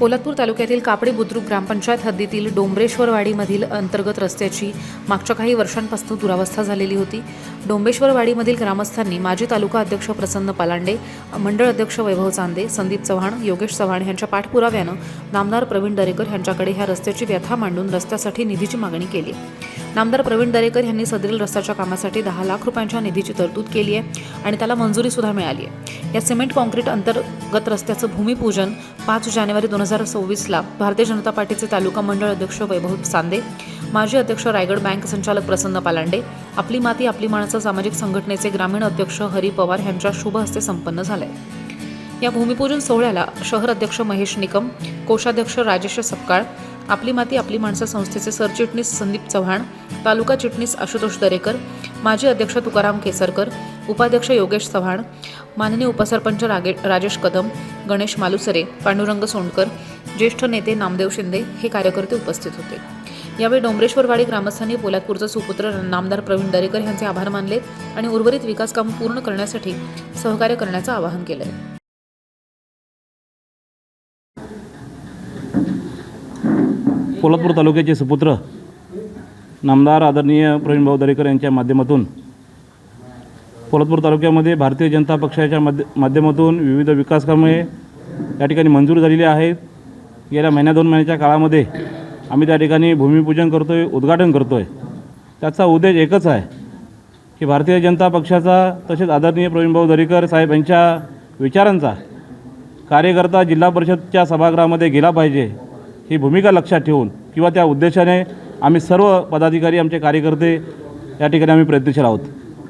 पोलादपूर तालुक्यातील कापडी बुद्रुक ग्रामपंचायत हद्दीतील डोंबरेश्वरवाडीमधील अंतर्गत रस्त्याची मागच्या काही वर्षांपासून दुरावस्था झालेली होती। डोंबरेश्वरवाडीमधील ग्रामस्थांनी माजी तालुका अध्यक्ष प्रसन्न पालांडे, मंडळ अध्यक्ष वैभव चांदे, संदीप चव्हाण, योगेश चव्हाण यांच्या पाठपुराव्यानं नामदार प्रवीण दरेकर यांच्याकडे ह्या रस्त्याची व्यथा मांडून रस्त्यासाठी निधीची मागणी केली। नामदार प्रवीण दरेकर यांनी सदरील रस्त्याच्या कामासाठी 10 लाख रुपयांच्या निधीची तरतूद केली आहे आणि त्याला मंजुरी सुद्धा मिळाली आहे। या सिमेंट कॉन्क्रीट अंतर्गत रस्त्याचं भूमिपूजन 5 जानेवारी 2024ला भारतीय जनता पार्टीचे तालुका मंडळ अध्यक्ष वैभव चांदे, माजी अध्यक्ष रायगड बँक संचालक प्रसन्न पालांडे, आपली माती आपली माणसं सामाजिक संघटनेचे ग्रामीण अध्यक्ष हरी पवार यांच्या शुभ हस्ते संपन्न झाले। या भूमिपूजन सोहळ्याला शहर अध्यक्ष महेश निकम, कोषाध्यक्ष राजेश सपकाळ, आपली माती आपली माणसं संस्थेचे सरचिटणीस संदीप चव्हाण, तालुका चिटणीस आशुतोष दरेकर, माजी अध्यक्ष तुकाराम केसरकर, उपाध्यक्ष योगेश चव्हाण, माननीय उपसरपंच राजेश कदम, गणेश मालुसरे, पांडुरंग सोंडकर, ज्येष्ठ नेते नामदेव शिंदे हे कार्यकर्ते उपस्थित होते। यावेळी डोंबरेश्वरवाडी ग्रामस्थांनी पोलादपूरचा सुपुत्र नामदार प्रवीण दरेकर यांचे आभार मानले आणि उर्वरित विकास काम पूर्ण करण्यासाठी सहकार्य करण्याचं आवाहन केलं। पोलादपूर तालुक्याचे सुपुत्र नामदार आदरणीय प्रवीणभाऊ दरेकर यांच्या माध्यमातून पोलादपूर तालुक्यामध्ये भारतीय जनता पक्षाच्या माध्यमातून विविध विकास कामे या ठिकाणी मंजूर झालेली आहेत। गेल्या महिन्या 2 महिन्याच्या काळामध्ये आम्ही त्या ठिकाणी भूमिपूजन करतो आहे, उद्घाटन करतो आहे। त्याचा उद्देश एकच आहे की भारतीय जनता पक्षाचा तसेच आदरणीय प्रवीणभाऊ दरेकर साहेब यांच्या विचारांचा कार्यकर्ता जिल्हा परिषदच्या सभागृहामध्ये गेला पाहिजे ही भूमिका लक्षात ठेवून किंवा त्या उद्देशाने आम्ही सर्व पदाधिकारी आमचे कार्यकर्ते या ठिकाणी आम्ही प्रयत्नशील आहोत।